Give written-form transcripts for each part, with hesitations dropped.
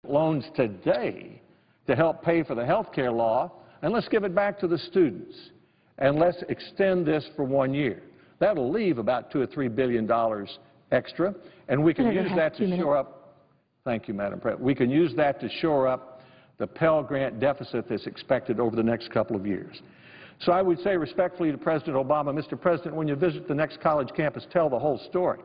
loans today to help pay for the health care law, and let's give it back to the students, and let's extend this for 1 year. That'll leave about $2 or $3 billion extra, and we can use that to shore up. Thank you, Madam President. We can use that to shore up the Pell Grant deficit that's expected over the next couple of years. So I would say respectfully to President Obama, Mr. President, when you visit the next college campus, tell the whole story.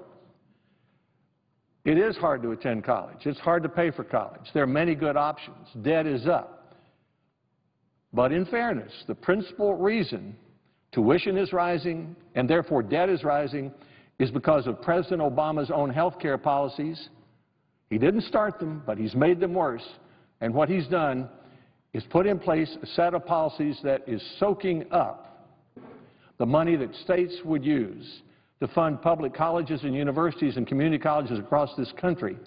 It is hard to attend college. It's hard to pay for college. There are many good options. Debt is up. But in fairness, the principal reason tuition is rising and therefore debt is rising is because of President Obama's own health care policies. He didn't start them, but he's made them worse. And what he's done is put in place a set of policies that is soaking up the money that states would use to fund public colleges and universities and community colleges across this country.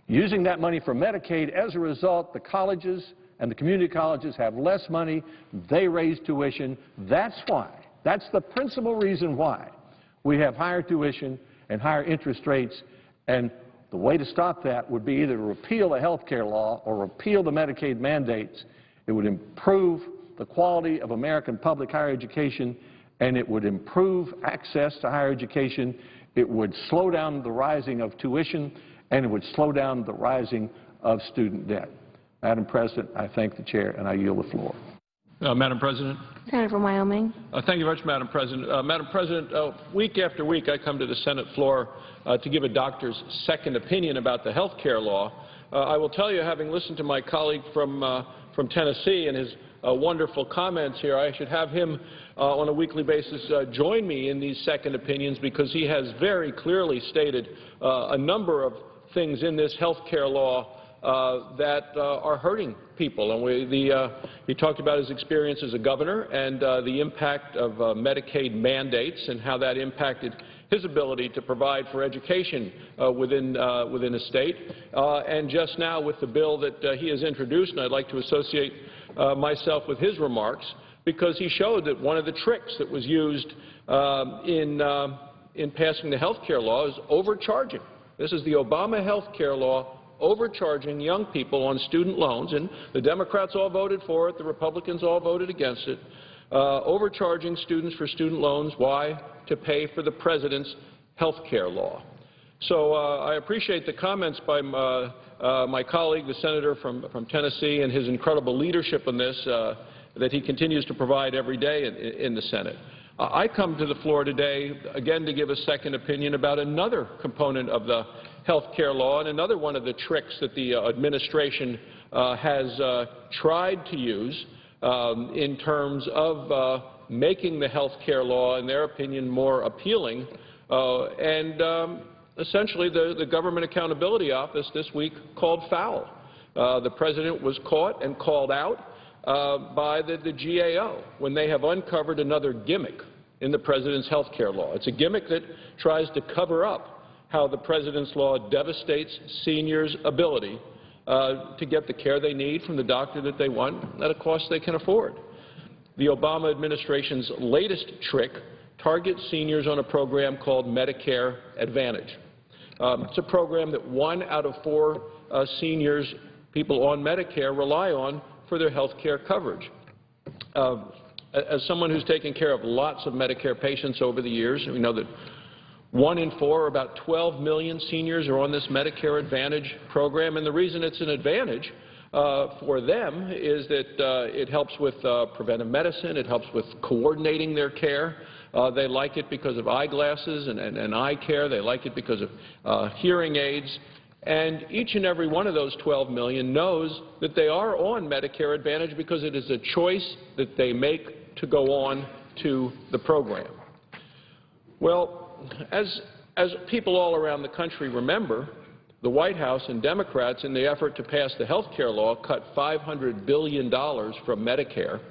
Using that money for Medicaid, as a result, the colleges and the community colleges have less money. They raise tuition. That's why, that's the principal reason why we have higher tuition and higher interest rates. And the way to stop that would be either to repeal the health care law or repeal the Medicaid mandates. It would improve the quality of American public higher education, and it would improve access to higher education. It would slow down the rising of tuition, and it would slow down the rising of student debt. Madam President, I thank the chair, and I yield the floor. Madam President. Senator from Wyoming. Thank you very much, Madam President. Madam President, week after week I come to the Senate floor to give a doctor's second opinion about the health care law. I will tell you, having listened to my colleague from Tennessee and his wonderful comments here, I should have him on a weekly basis join me in these second opinions, because he has very clearly stated a number of things in this health care law that are hurting people. And he talked about his experience as a governor and the impact of Medicaid mandates and how that impacted his ability to provide for education within a state. And just now with the bill that he has introduced, and I'd like to associate myself with his remarks, because he showed that one of the tricks that was used in passing the health care law is overcharging. This is the Obama health care law, overcharging young people on student loans, and the Democrats all voted for it, the Republicans all voted against it, overcharging students for student loans. Why? To pay for the president's health care law. So I appreciate the comments by my colleague, the senator from Tennessee, and his incredible leadership in this that he continues to provide every day in the Senate. I come to the floor today, again, to give a second opinion about another component of the health care law and another one of the tricks that the administration has tried to use in terms of making the health care law, in their opinion, more appealing. Essentially, the Government Accountability Office this week called foul. The president was caught and called out by the GAO when they have uncovered another gimmick in the president's health care law. It's a gimmick that tries to cover up how the president's law devastates seniors' ability to get the care they need from the doctor that they want at a cost they can afford. The Obama administration's latest trick targets seniors on a program called Medicare Advantage. It's a program that 1 out of 4 seniors, people on Medicare, rely on for their health care coverage. As someone who's taken care of lots of Medicare patients over the years, we know that 1 in 4, or about 12 million seniors, are on this Medicare Advantage program. And the reason it's an advantage for them is that it helps with preventive medicine. It helps with coordinating their care. They like it because of eyeglasses and eye care. They like it because of hearing aids. And each and every one of those 12 million knows that they are on Medicare Advantage because it is a choice that they make to go on to the program. Well, as people all around the country remember, the White House and Democrats, in the effort to pass the health care law, cut $500 billion from Medicare,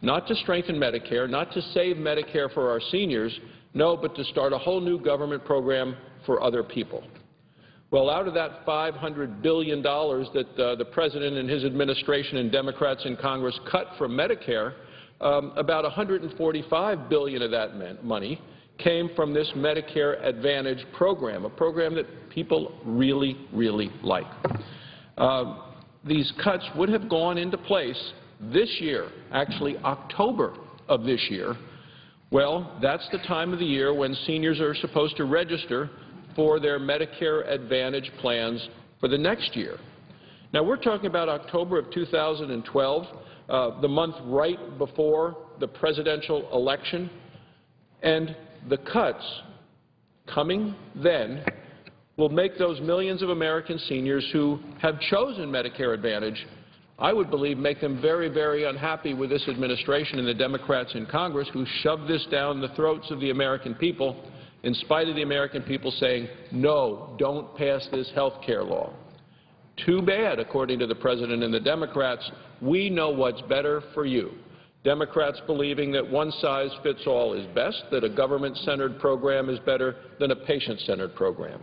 not to strengthen Medicare, not to save Medicare for our seniors, no, but to start a whole new government program for other people. Well, out of that $500 billion that the President and his administration and Democrats in Congress cut from Medicare, about $145 billion of that money came from this Medicare Advantage program, a program that people really, really like. these cuts would have gone into place this year, actually October of this year. Well, that's the time of the year when seniors are supposed to register for their Medicare Advantage plans for the next year. Now, we're talking about October of 2012, the month right before the presidential election, and the cuts coming then will make those millions of American seniors who have chosen Medicare Advantage, I would believe, make them very, very unhappy with this administration and the Democrats in Congress who shoved this down the throats of the American people in spite of the American people saying, no, don't pass this health care law. Too bad, according to the President and the Democrats. We know what's better for you. Democrats believing that one size fits all is best, that a government-centered program is better than a patient-centered program.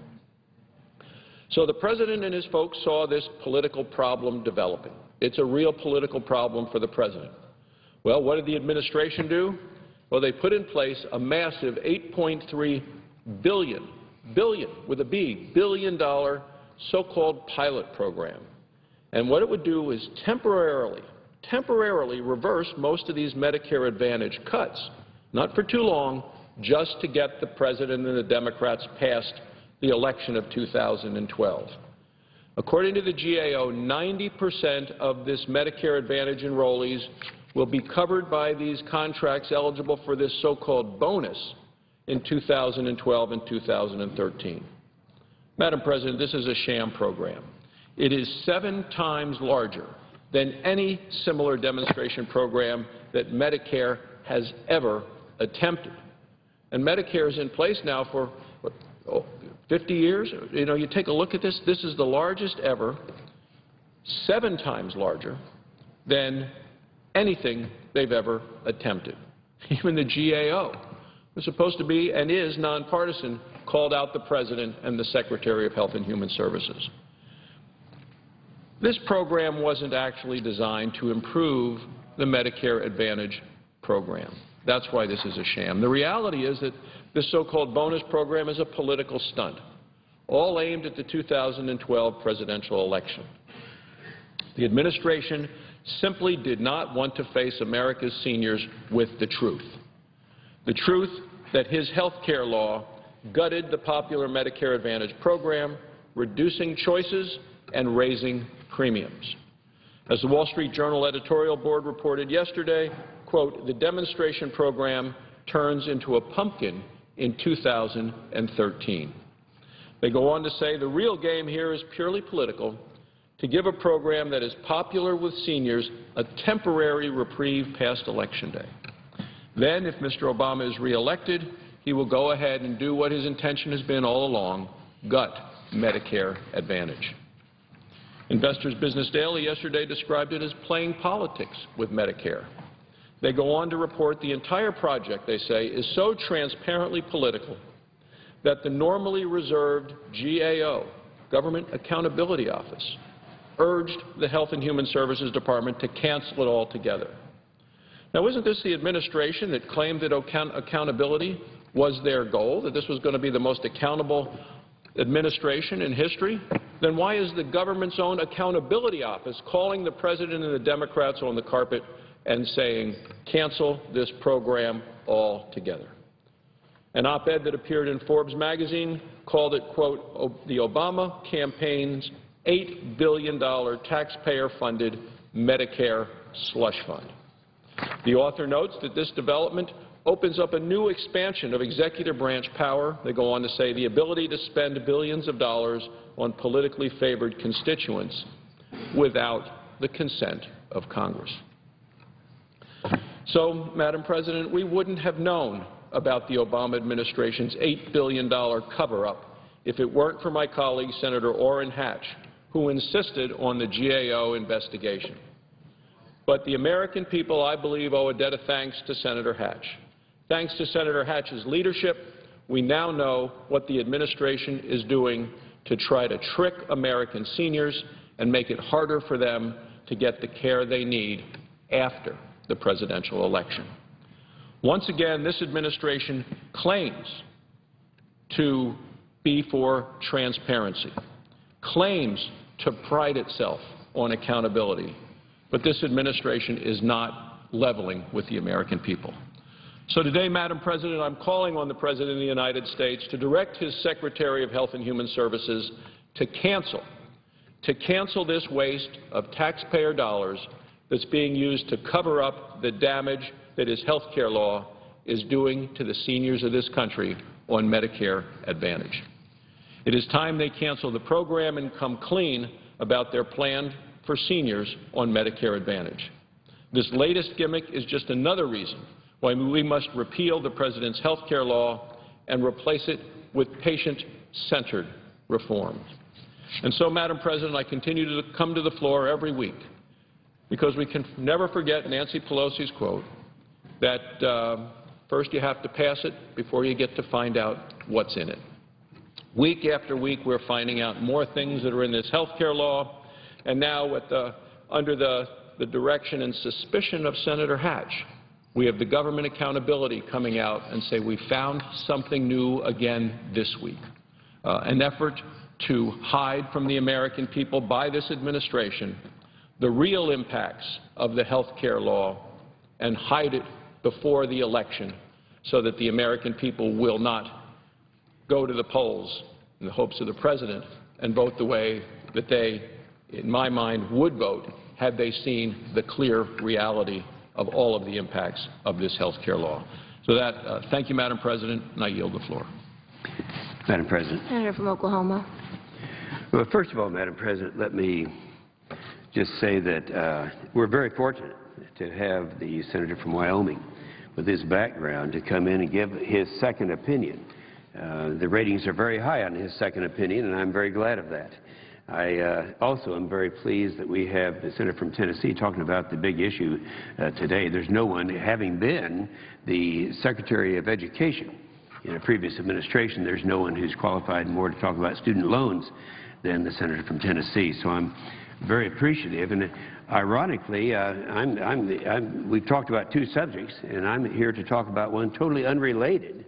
So the President and his folks saw this political problem developing. It's a real political problem for the President. Well, what did the administration do? Well, they put in place a massive $8.3 billion with a B, billion-dollar so-called pilot program. And what it would do is temporarily reverse most of these Medicare Advantage cuts, not for too long, just to get the President and the Democrats past the election of 2012. According to the GAO, 90% of this Medicare Advantage enrollees will be covered by these contracts eligible for this so-called bonus in 2012 and 2013. Madam President, this is a sham program. It is 7 times larger than any similar demonstration program that Medicare has ever attempted. And Medicare is in place now for, 50 years? You know, you take a look at this, this is the largest ever, 7 times larger than anything they've ever attempted. Even the GAO was supposed to be and is nonpartisan, called out the President and the Secretary of Health and Human Services. This program wasn't actually designed to improve the Medicare Advantage program. That's why this is a sham. The reality is that this so-called bonus program is a political stunt, all aimed at the 2012 presidential election. The administration simply did not want to face America's seniors with the truth that his health care law gutted the popular Medicare Advantage program, reducing choices and raising premiums. As the Wall Street Journal editorial board reported yesterday, quote, the demonstration program turns into a pumpkin in 2013. They go on to say the real game here is purely political, to give a program that is popular with seniors a temporary reprieve past Election Day. Then, if Mr. Obama is reelected, he will go ahead and do what his intention has been all along, gut Medicare Advantage. Investors Business Daily yesterday described it as playing politics with Medicare. They go on to report the entire project, they say, is so transparently political that the normally reserved GAO, Government Accountability Office, urged the Health and Human Services Department to cancel it altogether. Now, isn't this the administration that claimed that accountability was their goal, that this was going to be the most accountable administration in history? Then why is the government's own accountability office calling the President and the Democrats on the carpet and saying, cancel this program altogether? An op-ed that appeared in Forbes magazine called it, quote, the Obama campaign's $8 billion taxpayer-funded Medicare slush fund. The author notes that this development opens up a new expansion of executive branch power. They go on to say the ability to spend billions of dollars on politically favored constituents without the consent of Congress. So, Madam President, we wouldn't have known about the Obama administration's $8 billion cover-up if it weren't for my colleague, Senator Orrin Hatch, who insisted on the GAO investigation. But the American people, I believe, owe a debt of thanks to Senator Hatch. Thanks to Senator Hatch's leadership, we now know what the administration is doing to try to trick American seniors and make it harder for them to get the care they need after the presidential election. Once again, this administration claims to be for transparency, claims to pride itself on accountability, but this administration is not leveling with the American people. So today, Madam President, I'm calling on the President of the United States to direct his Secretary of Health and Human Services to cancel this waste of taxpayer dollars that's being used to cover up the damage that his health care law is doing to the seniors of this country on Medicare Advantage. It is time they cancel the program and come clean about their plan for seniors on Medicare Advantage. This latest gimmick is just another reason why we must repeal the President's health care law and replace it with patient-centered reform. And so, Madam President, I continue to come to the floor every week because we can never forget Nancy Pelosi's quote that first you have to pass it before you get to find out what's in it. Week after week, we're finding out more things that are in this health care law, and now under the direction and suspicion of Senator Hatch, we have the government accountability coming out and say we found something new again this week, an effort to hide from the American people by this administration the real impacts of the health care law and hide it before the election so that the American people will not go to the polls in the hopes of the President and vote the way that they, in my mind, would vote had they seen the clear reality of all of the impacts of this health care law. So thank you, Madam President, and I yield the floor. Madam President. Senator from Oklahoma. Well, first of all, Madam President, let me just say that we're very fortunate to have the senator from Wyoming with his background to come in and give his second opinion. The ratings are very high on his second opinion, and I'm very glad of that. I also am very pleased that we have the senator from Tennessee talking about the big issue today. There's no one, having been the Secretary of Education in a previous administration, there's no one who's qualified more to talk about student loans than the senator from Tennessee. So I'm very appreciative. And ironically, we've talked about two subjects, and I'm here to talk about one totally unrelated,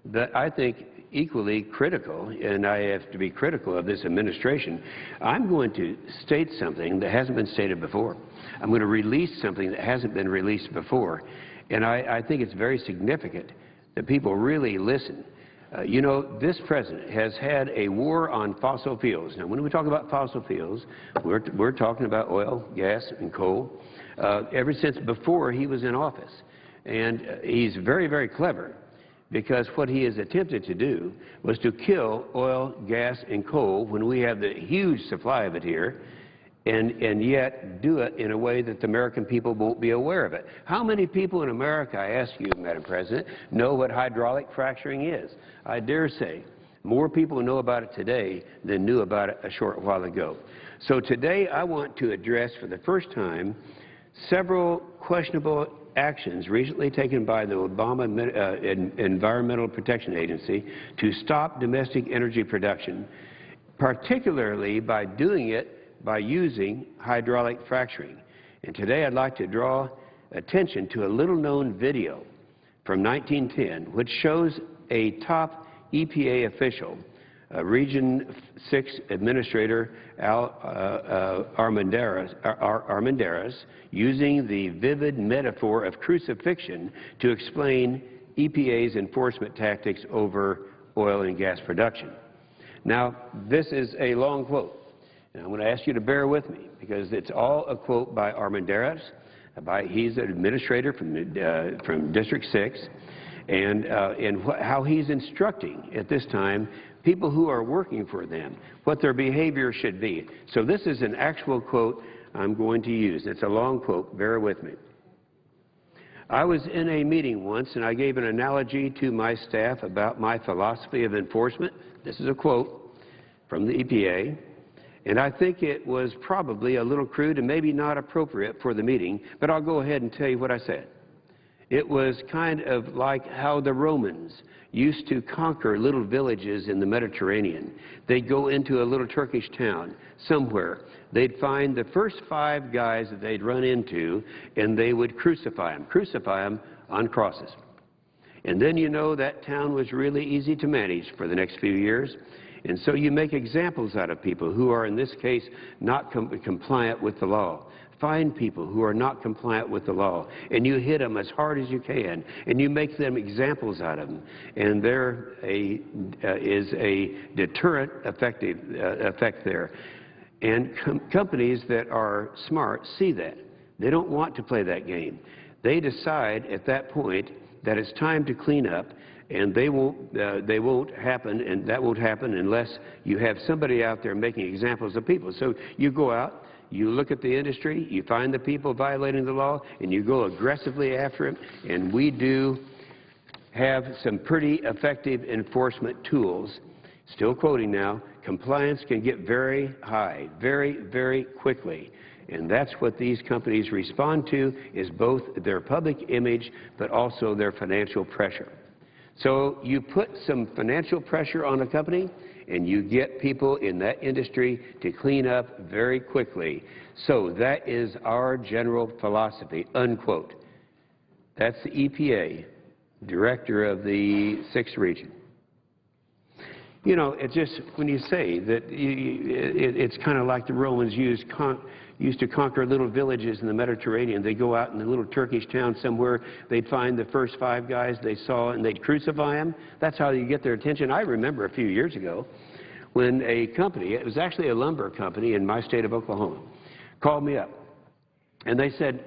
but I think equally critical, and I have to be critical of this administration. I'm going to state something that hasn't been stated before. I'm going to release something that hasn't been released before, and I think it's very significant that people really listen. You know, this president has had a war on fossil fuels. Now, when we talk about fossil fuels, we're talking about oil, gas, and coal ever since before he was in office. And he's very, very clever, because what he has attempted to do was to kill oil, gas, and coal when we have the huge supply of it here, and yet do it in a way that the American people won't be aware of it. How many people in America, I ask you, Madam President, know what hydraulic fracturing is? I dare say more people know about it today than knew about it a short while ago. So today I want to address for the first time several questionable actions recently taken by the Obama Environmental Protection Agency to stop domestic energy production, particularly by doing it by using hydraulic fracturing. And today I'd like to draw attention to a little-known video from 1910, which shows a top EPA official, Region 6 Administrator Al Armendariz, using the vivid metaphor of crucifixion to explain EPA's enforcement tactics over oil and gas production. Now, this is a long quote, and I'm going to ask you to bear with me, because it's all a quote by Armendariz. He's an administrator from District 6, and how he's instructing at this time people who are working for them, what their behavior should be. So this is an actual quote I'm going to use. It's a long quote. Bear with me. I was in a meeting once, and I gave an analogy to my staff about my philosophy of enforcement. This is a quote from the EPA, and I think it was probably a little crude and maybe not appropriate for the meeting, but I'll go ahead and tell you what I said. It was kind of like how the Romans used to conquer little villages in the Mediterranean. They'd go into a little Turkish town somewhere. They'd find the first 5 guys that they'd run into, and they would crucify them on crosses. And then, you know, that town was really easy to manage for the next few years. And so you make examples out of people who are, in this case, not compliant with the law. Find people who are not compliant with the law, and you hit them as hard as you can, and you make them examples out of them. And there is a deterrent effect there. And companies that are smart see that. They don't want to play that game. They decide at that point that it's time to clean up, and they won't happen, and that won't happen unless you have somebody out there making examples of people. So you go out, you look at the industry, you find the people violating the law, and you go aggressively after them. And we do have some pretty effective enforcement tools. Still quoting now, compliance can get very high, very, very quickly. And that's what these companies respond to, is both their public image but also their financial pressure. So you put some financial pressure on a company, and you get people in that industry to clean up very quickly. So that is our general philosophy, unquote. That's the EPA, director of the 6th region. You know, it's just, when you say that, it's kind of like the Romans used to conquer little villages in the Mediterranean. They'd go out in a little Turkish town somewhere. They'd find the first 5 guys they saw, and they'd crucify them. That's how you get their attention. I remember a few years ago when a company, it was actually a lumber company in my state of Oklahoma, called me up. And they said,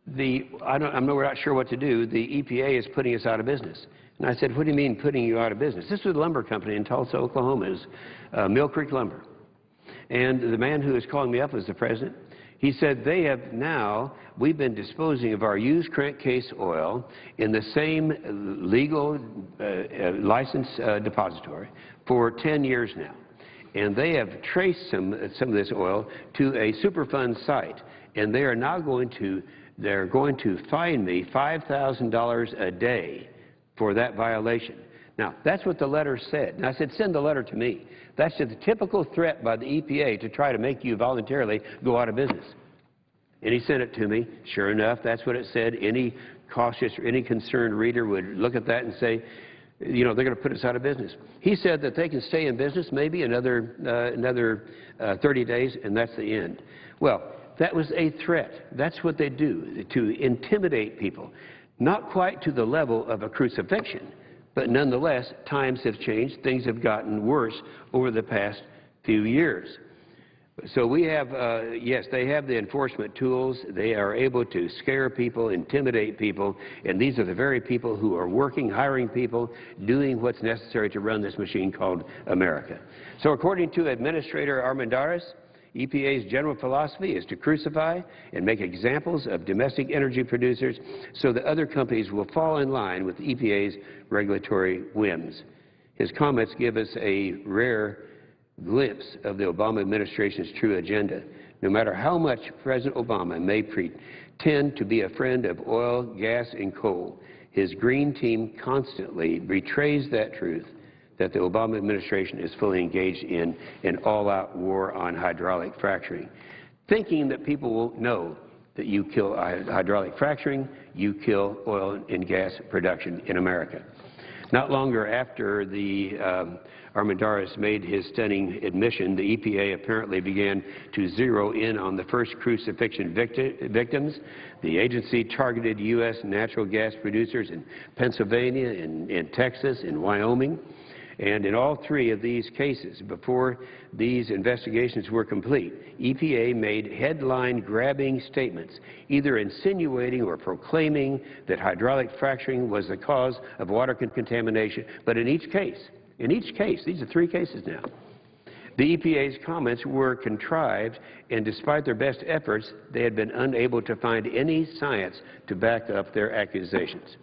I'm not sure what to do. The EPA is putting us out of business. And I said, what do you mean putting you out of business? This was a lumber company in Tulsa, Oklahoma. It was Mill Creek Lumber. And the man who was calling me up was the president. He said, we've been disposing of our used case oil in the same legal license depository for 10 years now. And they have traced some of this oil to a Superfund site. And they are now going to fine me $5,000 a day for that violation. Now, that's what the letter said. And I said, send the letter to me. That's just a typical threat by the EPA to try to make you voluntarily go out of business. And he sent it to me. Sure enough, that's what it said. Any cautious or any concerned reader would look at that and say, you know, they're going to put us out of business. He said that they can stay in business maybe another 30 days, and that's the end. Well, that was a threat. That's what they do, to intimidate people. Not quite to the level of a crucifixion, but nonetheless, times have changed. Things have gotten worse over the past few years. So we have, yes, they have the enforcement tools. They are able to scare people, intimidate people, and these are the very people who are working, hiring people, doing what's necessary to run this machine called America. So according to Administrator Armendariz, EPA's general philosophy is to crucify and make examples of domestic energy producers so that other companies will fall in line with EPA's regulatory whims. His comments give us a rare glimpse of the Obama administration's true agenda. No matter how much President Obama may pretend to be a friend of oil, gas, and coal, his green team constantly betrays that truth, that the Obama administration is fully engaged in an all-out war on hydraulic fracturing, thinking that people will know that you kill hydraulic fracturing, you kill oil and gas production in America. Not longer after the Armendariz made his stunning admission, the EPA apparently began to zero in on the first crucifixion victims. The agency targeted U.S. natural gas producers in Pennsylvania, in Texas, in Wyoming. And in all 3 of these cases, before these investigations were complete, EPA made headline-grabbing statements, either insinuating or proclaiming that hydraulic fracturing was the cause of water contamination. But in each case, these are 3 cases now, the EPA's comments were contrived, and despite their best efforts, they had been unable to find any science to back up their accusations.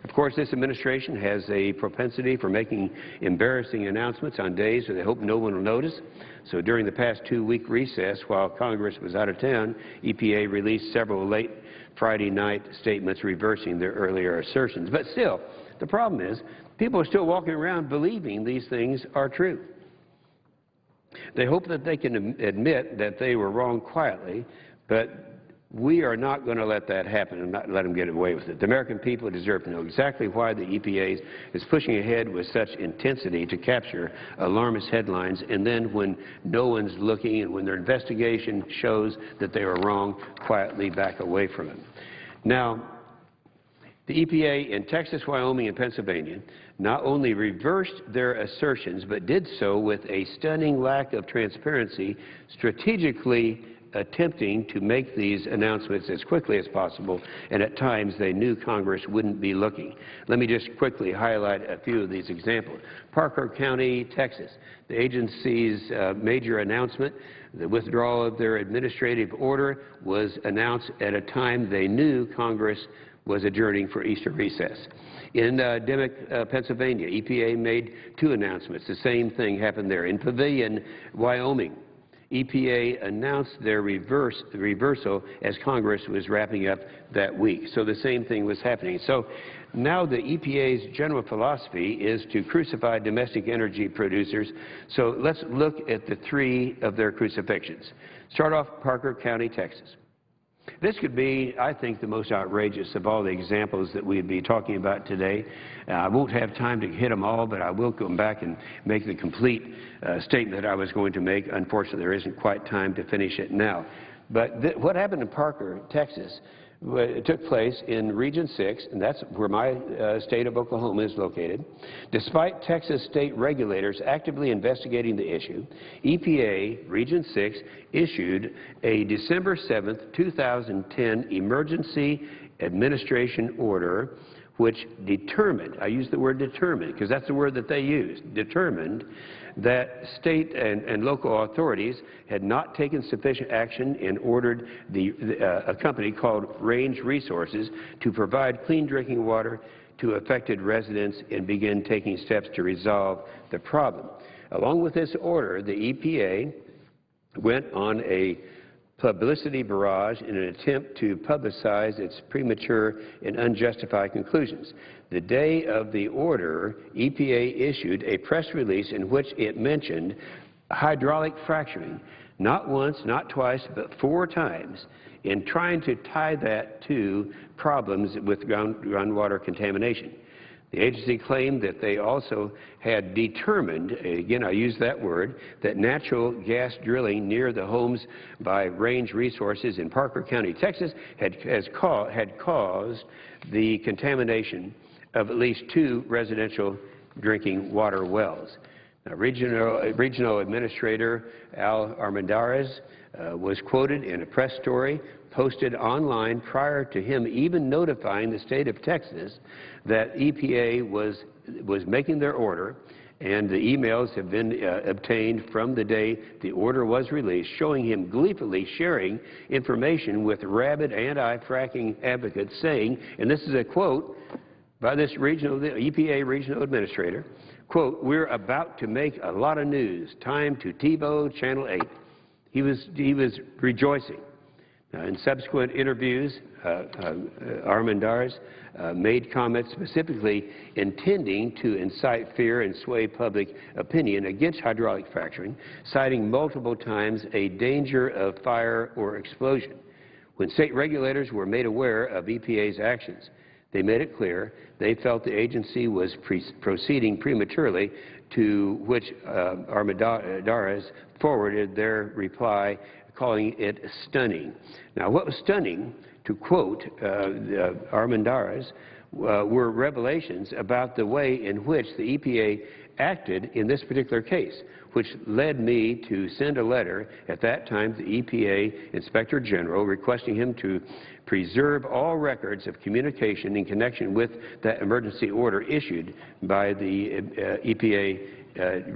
Of course, this administration has a propensity for making embarrassing announcements on days where they hope no one will notice. So during the past 2-week recess, while Congress was out of town, EPA released several late Friday night statements reversing their earlier assertions. But still, the problem is people are still walking around believing these things are true. They hope that they can admit that they were wrong quietly, but We are not going to let that happen and not let them get away with it. The American people deserve to know exactly why the EPA is pushing ahead with such intensity to capture alarmist headlines, and then when no one's looking and when their investigation shows that they are wrong, quietly back away from it. Now, the EPA in Texas, Wyoming, and Pennsylvania not only reversed their assertions, but did so with a stunning lack of transparency, strategically attempting to make these announcements as quickly as possible, and at times they knew Congress wouldn't be looking. Let me just quickly highlight a few of these examples. Parker County, Texas, the agency's major announcement, the withdrawal of their administrative order, was announced at a time they knew Congress was adjourning for Easter recess. In Dimock, Pennsylvania, EPA made two announcements. The same thing happened there. In Pavilion, Wyoming, EPA announced their reversal as Congress was wrapping up that week. So the same thing was happening. So now the EPA's general philosophy is to crucify domestic energy producers. So let's look at the three of their crucifixions. Start off Parker County, Texas. This could be, I think, the most outrageous of all the examples that we'd be talking about today. I won't have time to hit them all, but I will come back and make the complete statement that I was going to make. Unfortunately, there isn't quite time to finish it now. But what happened in Parker, Texas, it took place in Region 6, and that's where my state of Oklahoma is located. Despite Texas state regulators actively investigating the issue, EPA Region 6 issued a December 7, 2010 emergency administration order which determined, I use the word determined because that's the word that they used, determined that state and local authorities had not taken sufficient action and ordered a company called Range Resources to provide clean drinking water to affected residents and begin taking steps to resolve the problem. Along with this order, the EPA went on a publicity barrage in an attempt to publicize its premature and unjustified conclusions. The day of the order, EPA issued a press release in which it mentioned hydraulic fracturing, not once, not twice, but 4 times, in trying to tie that to problems with groundwater contamination. The agency claimed that they also had determined, again I use that word, that natural gas drilling near the homes by Range Resources in Parker County, Texas had caused the contamination of at least 2 residential drinking water wells. Now, Regional Administrator Al Armendariz was quoted in a press story posted online prior to him even notifying the state of Texas that EPA was making their order, and the emails have been obtained from the day the order was released, showing him gleefully sharing information with rabid anti-fracking advocates saying, and this is a quote by this EPA regional administrator, quote, "We're about to make a lot of news. Time to TiVo Channel 8. He was rejoicing. In subsequent interviews, Armendariz made comments specifically intending to incite fear and sway public opinion against hydraulic fracturing, citing multiple times a danger of fire or explosion. When state regulators were made aware of EPA's actions, they made it clear they felt the agency was proceeding prematurely, to which Armendariz forwarded their reply, calling it stunning. Now, what was stunning, to quote Armendariz, were revelations about the way in which the EPA acted in this particular case, which led me to send a letter at that time to the EPA Inspector General requesting him to preserve all records of communication in connection with that emergency order issued by the EPA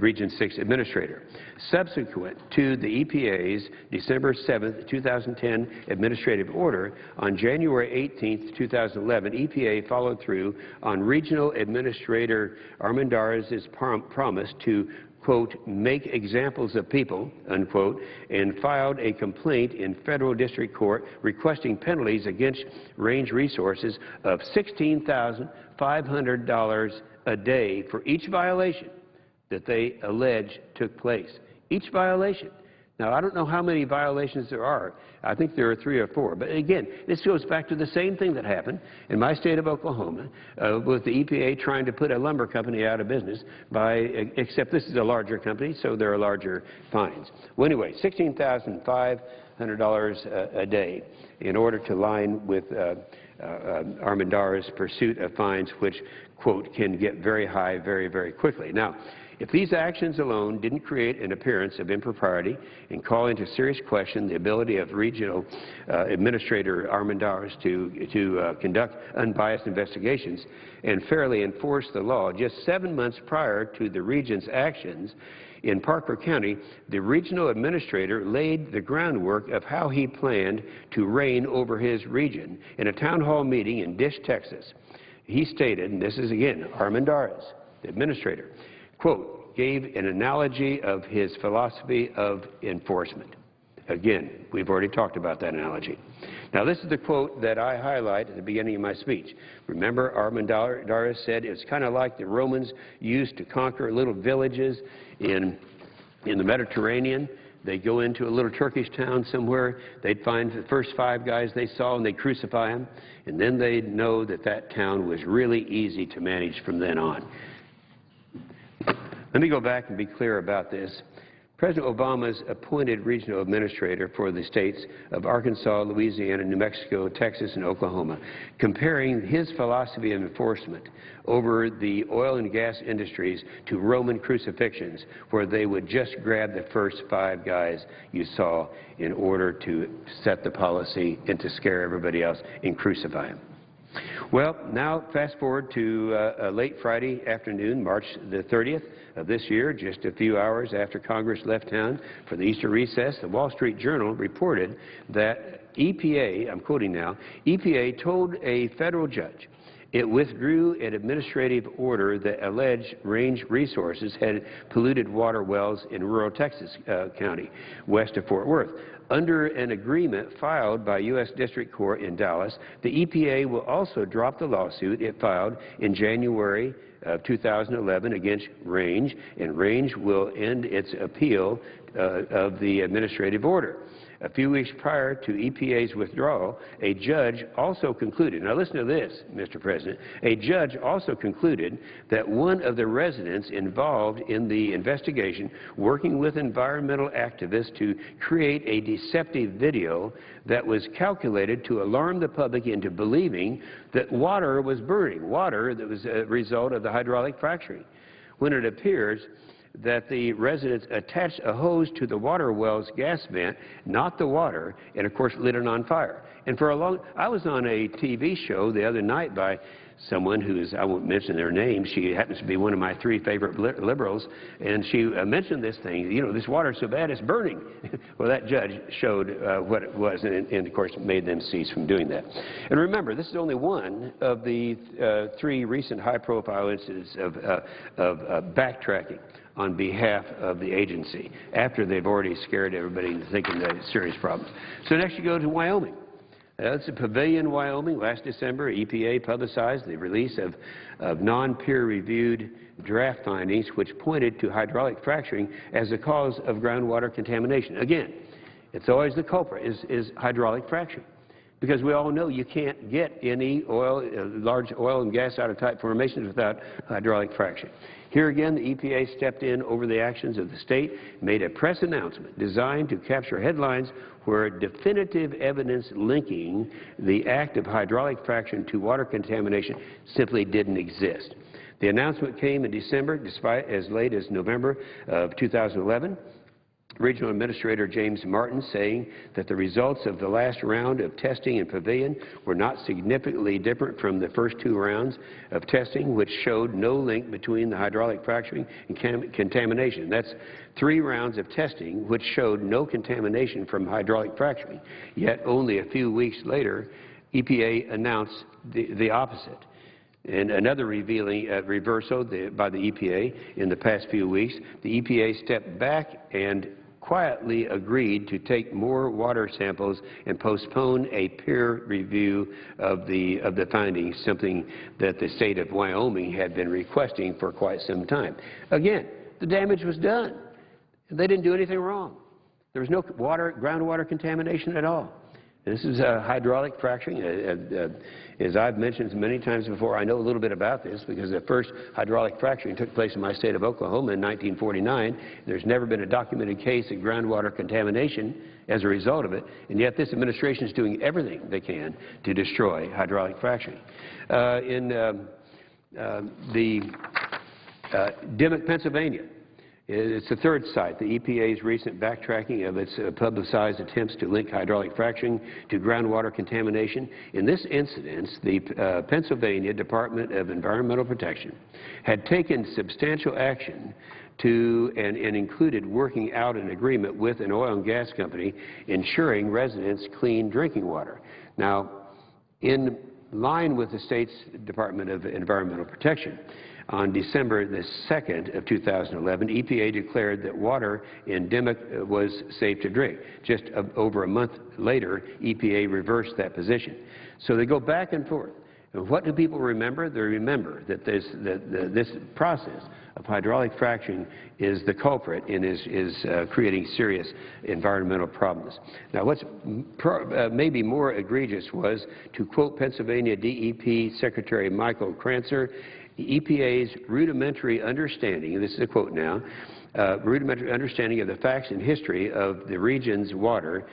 Region 6 Administrator. Subsequent to the EPA's December 7, 2010 administrative order, on January 18, 2011, EPA followed through on Regional Administrator Armendariz's promise to, quote, make examples of people, unquote, and filed a complaint in federal district court requesting penalties against Range Resources of $16,500 a day for each violation that they allege took place. Each violation. Now, I don't know how many violations there are. I think there are 3 or 4. But again, this goes back to the same thing that happened in my state of Oklahoma with the EPA trying to put a lumber company out of business except this is a larger company, so there are larger fines. Well, anyway, $16,500 a day in order to line with Armendariz' pursuit of fines, which, quote, can get very high very, very quickly. Now, if these actions alone didn't create an appearance of impropriety and call into serious question the ability of Regional Administrator Armendariz to conduct unbiased investigations and fairly enforce the law, just 7 months prior to the region's actions in Parker County, the regional administrator laid the groundwork of how he planned to reign over his region. In a town hall meeting in Dish, Texas, he stated, and this is again Armendariz, the administrator, quote, gave an analogy of his philosophy of enforcement. Again, we've already talked about that analogy. Now, this is the quote that I highlight at the beginning of my speech. Remember, Armendariz said it's kind of like the Romans used to conquer little villages in the Mediterranean. They'd go into a little Turkish town somewhere. They'd find the first 5 guys they saw, and they'd crucify them. And then they'd know that that town was really easy to manage from then on. Let me go back and be clear about this. President Obama's appointed regional administrator for the states of Arkansas, Louisiana, New Mexico, Texas, and Oklahoma, comparing his philosophy of enforcement over the oil and gas industries to Roman crucifixions, where they would just grab the first 5 guys you saw in order to set the policy and to scare everybody else and crucify them. Well, now fast forward to late Friday afternoon, March the 30th of this year, just a few hours after Congress left town for the Easter recess. The Wall Street Journal reported that EPA, I'm quoting now, EPA told a federal judge it withdrew an administrative order that alleged Range Resources had polluted water wells in rural Texas County, west of Fort Worth. Under an agreement filed by U.S. District Court in Dallas, the EPA will also drop the lawsuit it filed in January of 2011 against Range, and Range will end its appeal of the administrative order. A few weeks prior to EPA's withdrawal, a judge also concluded, now listen to this, Mr. President, a judge also concluded that one of the residents involved in the investigation, working with environmental activists to create a deceptive video that was calculated to alarm the public into believing that water was burning, water that was a result of the hydraulic fracturing, when it appears that the residents attached a hose to the water well's gas vent, not the water, and of course lit it on fire. And for a long, I was on a TV show the other night by someone who's, I won't mention their name, she happens to be one of my 3 favorite liberals, and she mentioned this thing, you know, this water's so bad it's burning. Well, that judge showed what it was, and of course made them cease from doing that. And remember, this is only one of the 3 recent high-profile incidents of backtracking on behalf of the agency, after they've already scared everybody into thinking that it's serious problems. So next you go to Wyoming. It's in Pavilion, Wyoming. Last December, EPA publicized the release of non-peer-reviewed draft findings which pointed to hydraulic fracturing as the cause of groundwater contamination. Again, it's always the culprit is hydraulic fracturing, because we all know you can't get any oil, large oil and gas out of type formations without hydraulic fracturing. Here again, the EPA stepped in over the actions of the state, made a press announcement designed to capture headlines where definitive evidence linking the act of hydraulic fracturing to water contamination simply didn't exist. The announcement came in December, despite as late as November of 2011. Regional Administrator James Martin saying that the results of the last round of testing in Pavilion were not significantly different from the first 2 rounds of testing, which showed no link between the hydraulic fracturing and contamination. That's 3 rounds of testing which showed no contamination from hydraulic fracturing. Yet only a few weeks later, EPA announced the opposite. And another revealing reversal by the EPA in the past few weeks, the EPA stepped back and quietly agreed to take more water samples and postpone a peer review of the findings, something that the state of Wyoming had been requesting for quite some time. Again, the damage was done. They didn't do anything wrong. There was no groundwater contamination at all. This is hydraulic fracturing. As I've mentioned many times before, I know a little bit about this because the first hydraulic fracturing took place in my state of Oklahoma in 1949. There's never been a documented case of groundwater contamination as a result of it, and yet this administration is doing everything they can to destroy hydraulic fracturing. In Dimmock, Pennsylvania, it's the third site. The EPA's recent backtracking of its publicized attempts to link hydraulic fracturing to groundwater contamination. In this incident, the Pennsylvania Department of Environmental Protection had taken substantial action to and included working out an agreement with an oil and gas company ensuring residents clean drinking water. Now, in line with the state's Department of Environmental Protection, on December the 2nd of 2011, EPA declared that water in Dimmock was safe to drink. Just over a month later, EPA reversed that position. So they go back and forth. And what do people remember? They remember that this process of hydraulic fracturing is the culprit and is creating serious environmental problems. Now, what's maybe more egregious was, to quote Pennsylvania DEP Secretary Michael Krancer, EPA's rudimentary understanding, and this is a quote now, rudimentary understanding of the facts and history of the region's water.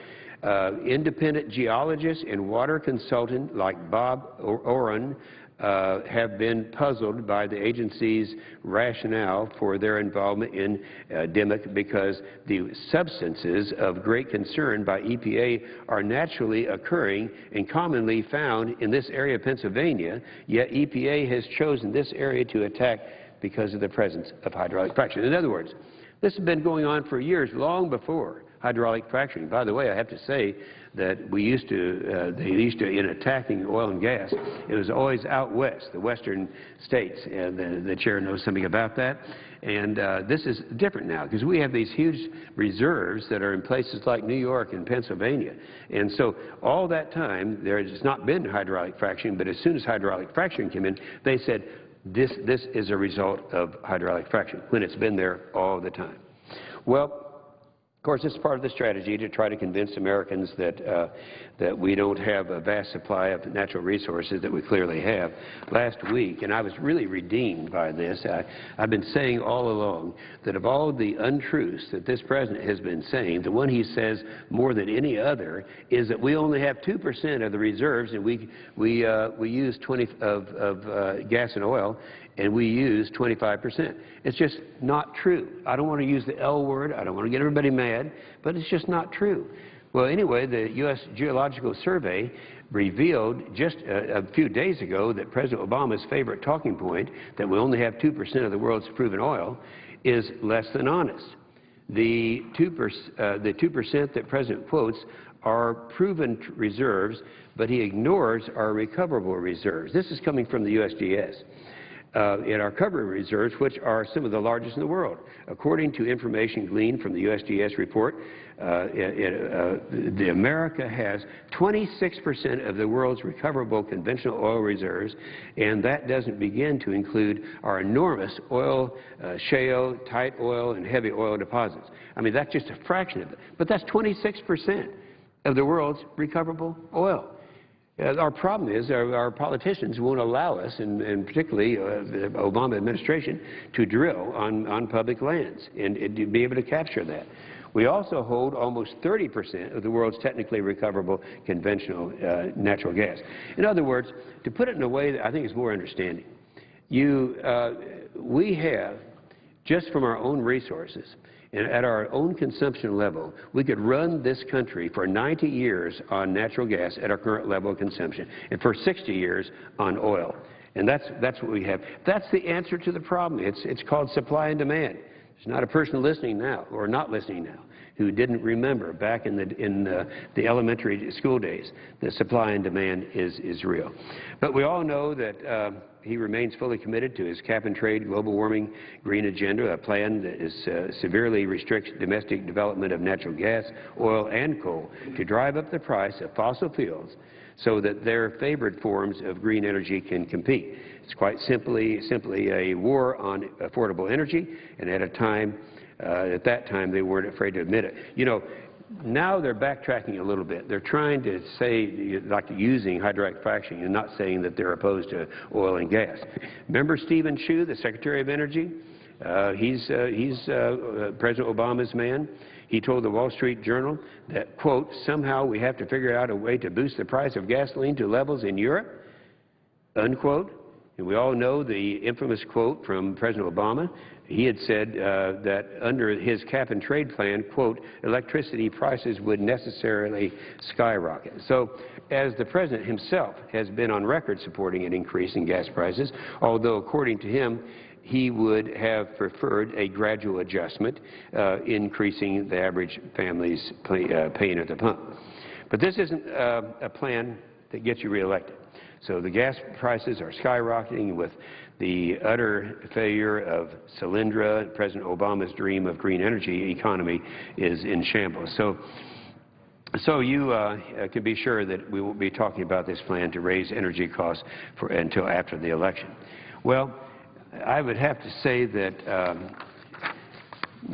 Independent geologists and water consultant like Bob Oren have been puzzled by the agency's rationale for their involvement in Dimmock because the substances of great concern by EPA are naturally occurring and commonly found in this area of Pennsylvania, yet EPA has chosen this area to attack because of the presence of hydraulic fracturing. In other words, this has been going on for years, long before hydraulic fracturing. By the way, I have to say that they used to, in attacking oil and gas, it was always out west, the western states, and the chair knows something about that. And this is different now because we have these huge reserves that are in places like New York and Pennsylvania. And so all that time, there has not been hydraulic fracturing, but as soon as hydraulic fracturing came in, they said, this is a result of hydraulic fracturing, when it's been there all the time. Well, of course, this is part of the strategy to try to convince Americans that we don't have a vast supply of natural resources that we clearly have. Last week, and I was really redeemed by this, I've been saying all along that of all the untruths that this president has been saying, the one he says more than any other is that we only have 2% of the reserves, and we use 20% of gas and oil, and we use 25%. It's just not true. I don't want to use the L word. I don't want to get everybody mad, but it's just not true. Well, anyway, the U.S. Geological Survey revealed just a few days ago that President Obama's favorite talking point, that we only have 2% of the world's proven oil, is less than honest. The 2% that President quotes are proven reserves, but he ignores our recoverable reserves. This is coming from the USGS. In our recovery reserves, which are some of the largest in the world. According to information gleaned from the USGS report, America has 26% of the world's recoverable conventional oil reserves, and that doesn't begin to include our enormous oil, shale, tight oil, and heavy oil deposits. I mean, that's just a fraction of it. But that's 26% of the world's recoverable oil. Our problem is our politicians won't allow us, and particularly the Obama administration, to drill on public lands and to be able to capture that. We also hold almost 30% of the world's technically recoverable conventional natural gas. In other words, to put it in a way that I think is more understanding, we have, just from our own resources, and at our own consumption level, we could run this country for 90 years on natural gas at our current level of consumption, and for 60 years on oil. And that's what we have. That's the answer to the problem. It's called supply and demand. There's not a person listening now, or not listening now, who didn't remember back in the elementary school days that supply and demand is real. But we all know that he remains fully committed to his cap-and-trade global warming green agenda, a plan that severely restricts domestic development of natural gas, oil, and coal to drive up the price of fossil fuels so that their favored forms of green energy can compete. It's quite simply a war on affordable energy, and at that time, they weren't afraid to admit it. You know, now they're backtracking a little bit. They're trying to say, like using hydraulic fracturing and not saying that they're opposed to oil and gas. Remember Stephen Chu, the Secretary of Energy? He's President Obama's man. He told the Wall Street Journal that, quote, somehow we have to figure out a way to boost the price of gasoline to levels in Europe, unquote. And we all know the infamous quote from President Obama. He had said that under his cap-and-trade plan, quote, electricity prices would necessarily skyrocket. So as the President himself has been on record supporting an increase in gas prices, although according to him, he would have preferred a gradual adjustment, increasing the average family's paying at the pump. But this isn't a plan that gets you reelected. So the gas prices are skyrocketing with the utter failure of Solyndra. President Obama's dream of green energy economy is in shambles. So you can be sure that we won't be talking about this plan to raise energy costs until after the election. Well, I would have to say that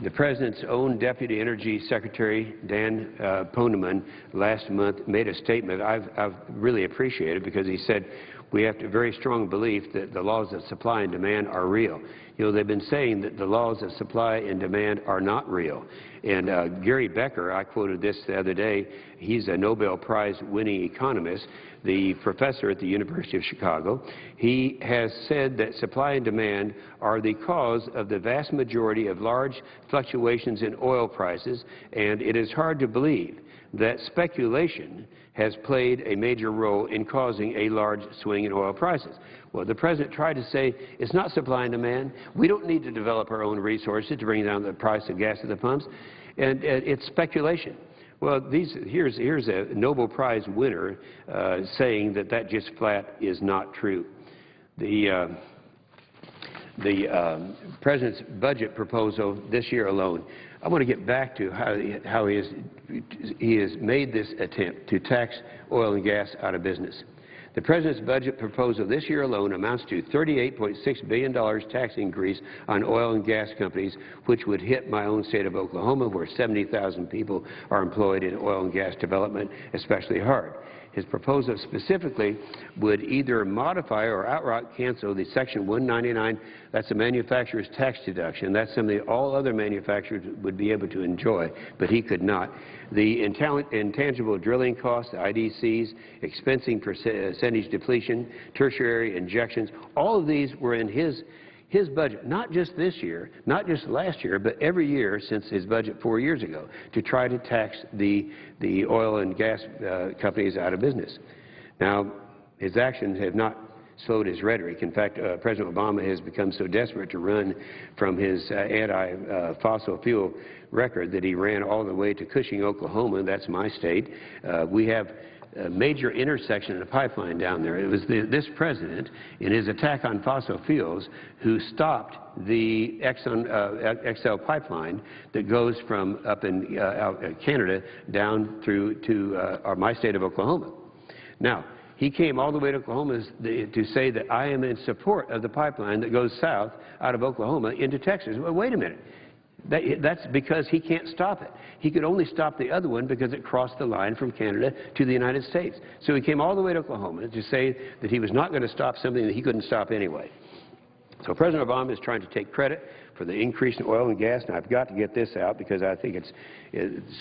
the President's own Deputy Energy Secretary, Dan Poneman, last month made a statement I've really appreciated, because he said we have a very strong belief that the laws of supply and demand are real. You know, they've been saying that the laws of supply and demand are not real. And Gary Becker, I quoted this the other day, he's a Nobel Prize winning economist, the professor at the University of Chicago. He has said that supply and demand are the cause of the vast majority of large fluctuations in oil prices, and it is hard to believe that speculation has played a major role in causing a large swing in oil prices. Well, the President tried to say it's not supply and demand. We don't need to develop our own resources to bring down the price of gas at the pumps, and it's speculation. Well, here's a Nobel Prize winner saying that just flat is not true. The President's budget proposal this year alone, I want to get back to how he has made this attempt to tax oil and gas out of business. The President's budget proposal this year alone amounts to $38.6 billion tax increase on oil and gas companies, which would hit my own state of Oklahoma, where 70,000 people are employed in oil and gas development, especially hard. His proposal specifically would either modify or outright cancel the Section 199, that's a manufacturer's tax deduction. That's something all other manufacturers would be able to enjoy, but he could not. The intangible drilling costs, the IDCs, expensing percentage depletion, tertiary injections, all of these were in his budget, not just this year, not just last year, but every year since his budget 4 years ago, to try to tax the oil and gas companies out of business. Now, his actions have not slowed his rhetoric. In fact, President Obama has become so desperate to run from his anti-fossil fuel record that he ran all the way to Cushing, Oklahoma. That's my state. We have a major intersection in a pipeline down there. It was this President, in his attack on fossil fuels, who stopped the XL pipeline that goes from up in Canada down through to my state of Oklahoma. Now, he came all the way to Oklahoma to say that I am in support of the pipeline that goes south out of Oklahoma into Texas. Well, wait a minute. That's because he can't stop it. He could only stop the other one because it crossed the line from Canada to the United States. So he came all the way to Oklahoma to say that he was not going to stop something that he couldn't stop anyway. So President Obama is trying to take credit for the increase in oil and gas, and I've got to get this out because I think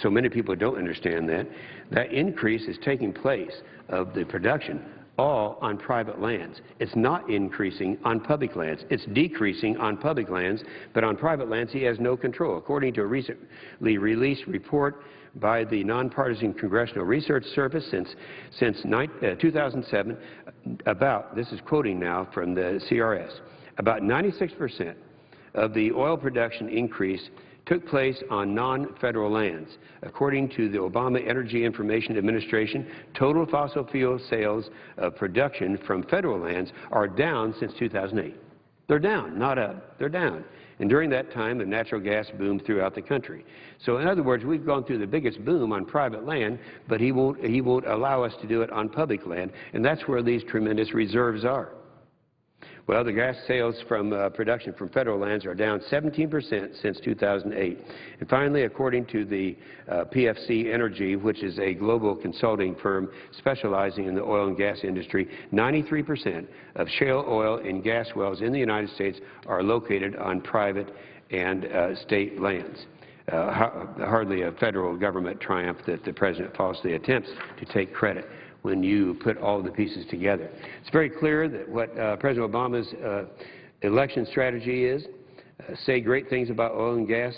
so many people don't understand that. That increase is taking place of the production all on private lands. It's not increasing on public lands. It's decreasing on public lands, but on private lands he has no control. According to a recently released report by the Nonpartisan Congressional Research Service since 2007, this is quoting now from the CRS, about 96% of the oil production increase took place on non-federal lands. According to the Obama Energy Information Administration, total fossil fuel sales of production from federal lands are down since 2008. They're down, not up. They're down. And during that time, the natural gas boomed throughout the country. So in other words, we've gone through the biggest boom on private land, but he won't allow us to do it on public land, and that's where these tremendous reserves are. Well, the gas sales from production from federal lands are down 17% since 2008. And finally, according to the PFC Energy, which is a global consulting firm specializing in the oil and gas industry, 93% of shale oil and gas wells in the United States are located on private and state lands. Hardly a federal government triumph that the President falsely attempts to take credit when you put all the pieces together. It's very clear that what President Obama's election strategy is, say great things about oil and gas,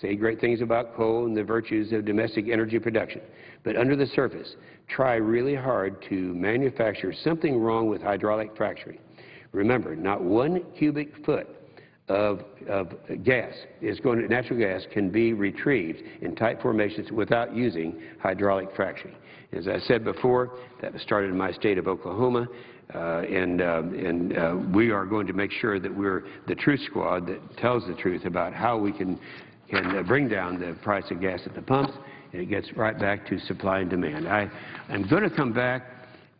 say great things about coal and the virtues of domestic energy production, but under the surface, try really hard to manufacture something wrong with hydraulic fracturing. Remember, not 1 cubic foot of gas is going to, natural gas can be retrieved in tight formations without using hydraulic fracturing. As I said before, that was started in my state of Oklahoma, and we are going to make sure that we're the truth squad that tells the truth about how we can bring down the price of gas at the pumps, and it gets right back to supply and demand. I'm going to come back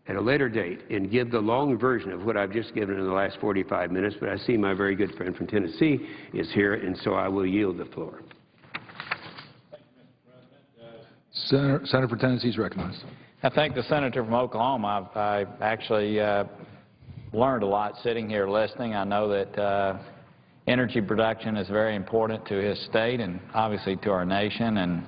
at a later date and give the long version of what I've just given in the last 45 minutes, but I see my very good friend from Tennessee is here, and so I will yield the floor. Senator for Tennessee is recognized. I thank the senator from Oklahoma. I actually learned a lot sitting here listening. I know that energy production is very important to his state and obviously to our nation, and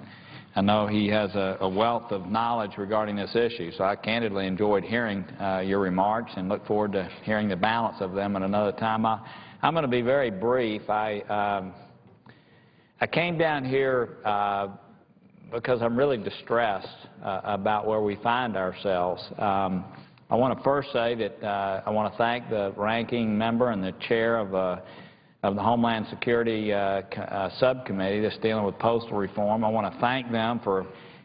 I know he has a wealth of knowledge regarding this issue. So I candidly enjoyed hearing your remarks and look forward to hearing the balance of them at another time. I'm going to be very brief. I came down here because I'm really distressed about where we find ourselves. I want to first say that I want to thank the ranking member and the chair of the Homeland Security Subcommittee that's dealing with postal reform. I want to thank them for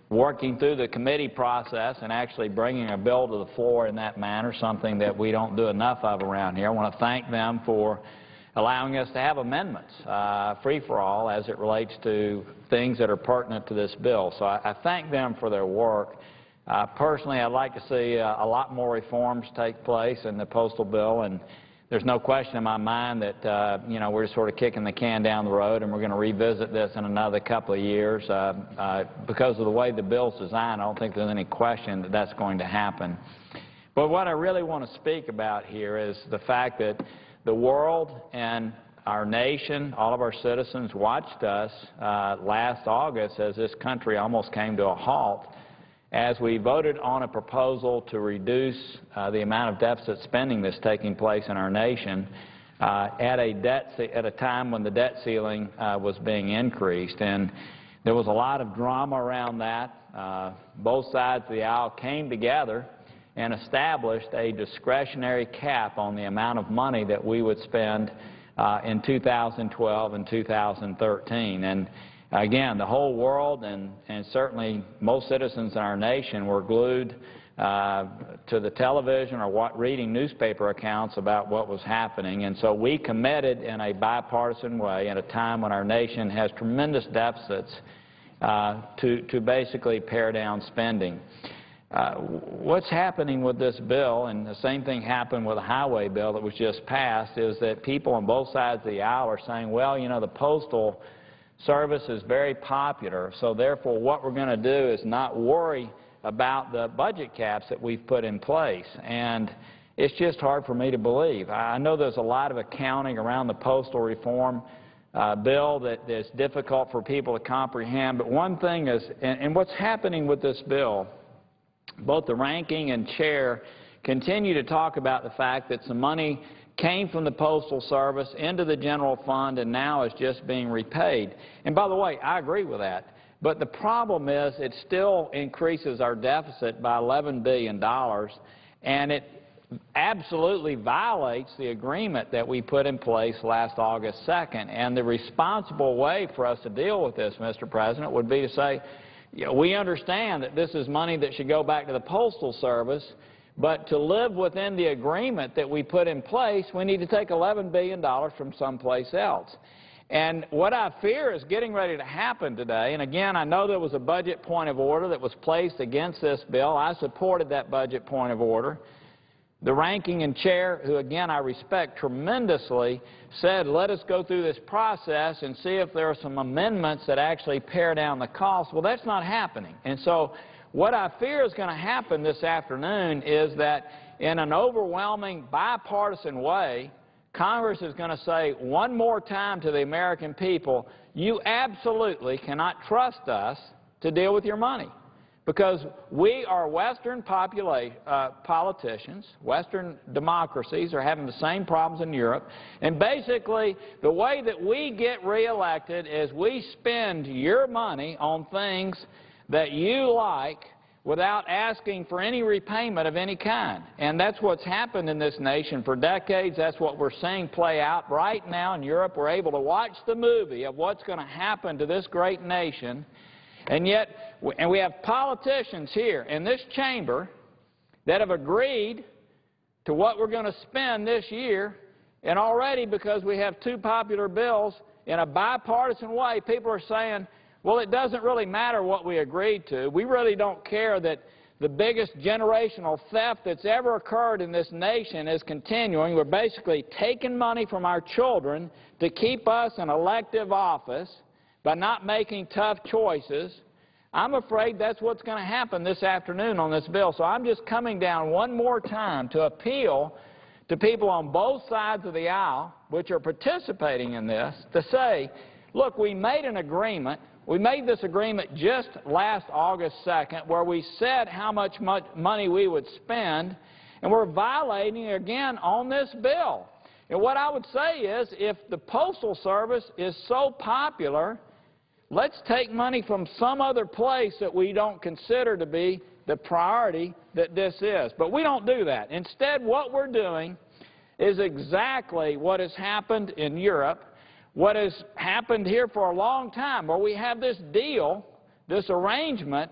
working through the committee process and actually bringing a bill to the floor in that manner, something that we don't do enough of around here. I want to thank them for allowing us to have amendments, free-for-all, as it relates to things that are pertinent to this bill. So I thank them for their work. Personally, I'd like to see a lot more reforms take place in the postal bill, and there's no question in my mind that, you know, we're sort of kicking the can down the road and we're going to revisit this in another couple of years. Because of the way the bill's designed, I don't think there's any question that that's going to happen. But what I really want to speak about here is the fact that the world and our nation, all of our citizens, watched us last August as this country almost came to a halt as we voted on a proposal to reduce the amount of deficit spending that's taking place in our nation at a time when the debt ceiling was being increased. And there was a lot of drama around that. Both sides of the aisle came together and established a discretionary cap on the amount of money that we would spend in 2012 and 2013. And again, the whole world and certainly most citizens in our nation were glued to the television or reading newspaper accounts about what was happening. And so we committed in a bipartisan way at a time when our nation has tremendous deficits to basically pare down spending. What's happening with this bill, and the same thing happened with the highway bill that was just passed, is that people on both sides of the aisle are saying, well, you know, the Postal Service is very popular, so therefore what we're going to do is not worry about the budget caps that we've put in place. And it's just hard for me to believe. I know there's a lot of accounting around the postal reform bill that is difficult for people to comprehend, but one thing is, and what's happening with this bill, both the ranking and chair continue to talk about the fact that some money came from the Postal Service into the general fund and now is just being repaid. And by the way, I agree with that. But the problem is it still increases our deficit by $11 billion, and it absolutely violates the agreement that we put in place last August 2nd. And the responsible way for us to deal with this, Mr. President, would be to say, you know, we understand that this is money that should go back to the Postal Service, but to live within the agreement that we put in place, we need to take $11 billion from someplace else. And what I fear is getting ready to happen today, and again, I know there was a budget point of order that was placed against this bill. I supported that budget point of order. the ranking and chair, who again I respect tremendously, said let us go through this process and see if there are some amendments that actually pare down the cost. Well, that's not happening. And so what I fear is going to happen this afternoon is that in an overwhelming bipartisan way, Congress is going to say one more time to the American people, you absolutely cannot trust us to deal with your money. Because we are Western politicians, Western democracies are having the same problems in Europe, and basically the way that we get reelected is we spend your money on things that you like without asking for any repayment of any kind. And that's what's happened in this nation for decades. That's what we're seeing play out right now in Europe. We're able to watch the movie of what's going to happen to this great nation. And yet, we have politicians here in this chamber that have agreed to what we're going to spend this year, and already because we have two popular bills in a bipartisan way, people are saying, well, it doesn't really matter what we agreed to. We really don't care that the biggest generational theft that's ever occurred in this nation is continuing. We're basically taking money from our children to keep us in elective office by not making tough choices. I'm afraid that's what's going to happen this afternoon on this bill. So I'm just coming down one more time to appeal to people on both sides of the aisle, which are participating in this, to say, look, we made an agreement. We made this agreement just last August 2nd where we said how much money we would spend, and we're violating it again on this bill. And what I would say is if the Postal Service is so popular, let's take money from some other place that we don't consider to be the priority that this is. But we don't do that. Instead, what we're doing is exactly what has happened in Europe, what has happened here for a long time, where we have this deal, this arrangement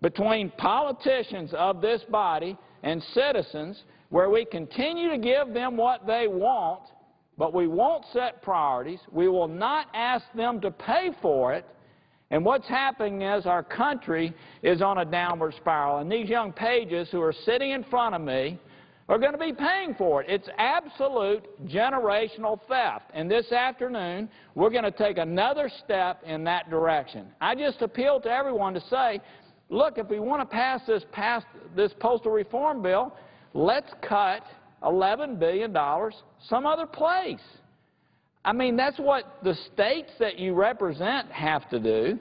between politicians of this body and citizens where we continue to give them what they want, but we won't set priorities. We will not ask them to pay for it. And what's happening is our country is on a downward spiral. And these young pages who are sitting in front of me are going to be paying for it. It's absolute generational theft. And this afternoon, we're going to take another step in that direction. I just appeal to everyone to say, look, if we want to pass this postal reform bill, let's cut $11 billion some other place. I mean, that's what the states that you represent have to do.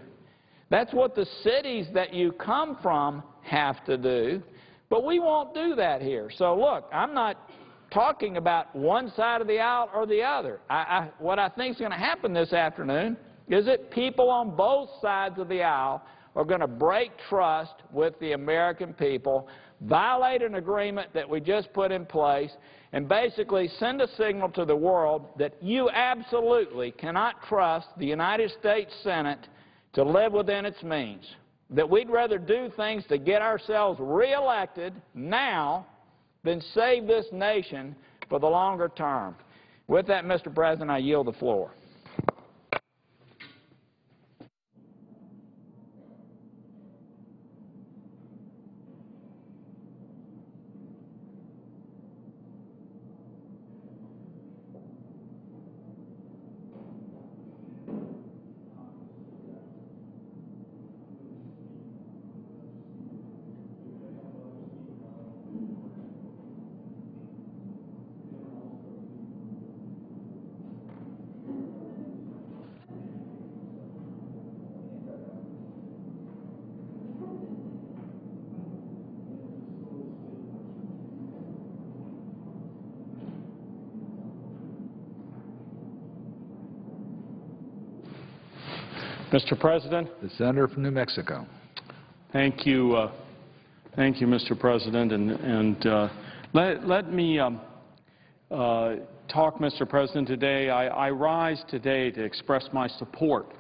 That's what the cities that you come from have to do. But we won't do that here. So, look, I'm not talking about one side of the aisle or the other. What I think is going to happen this afternoon is that people on both sides of the aisle are going to break trust with the American people, violate an agreement that we just put in place, and basically send a signal to the world that you absolutely cannot trust the United States Senate to live within its means, that we'd rather do things to get ourselves reelected now than save this nation for the longer term. With that, Mr. President, I yield the floor. Mr. President. The senator from New Mexico. Thank you, Mr. President. Let me talk, Mr. President, today. I rise today to express my support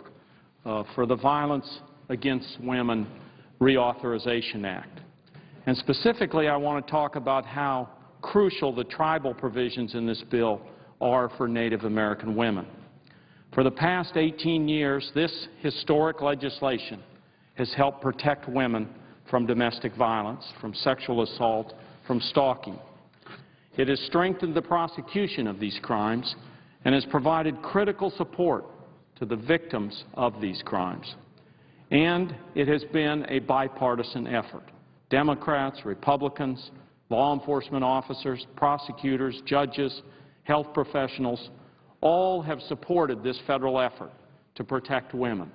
for the Violence Against Women Reauthorization Act. And specifically, I want to talk about how crucial the tribal provisions in this bill are for Native American women. For the past 18 years, this historic legislation has helped protect women from domestic violence, from sexual assault, from stalking. It has strengthened the prosecution of these crimes and has provided critical support to the victims of these crimes. And it has been a bipartisan effort. Democrats, Republicans, law enforcement officers, prosecutors, judges, health professionals, all have supported this federal effort to protect women.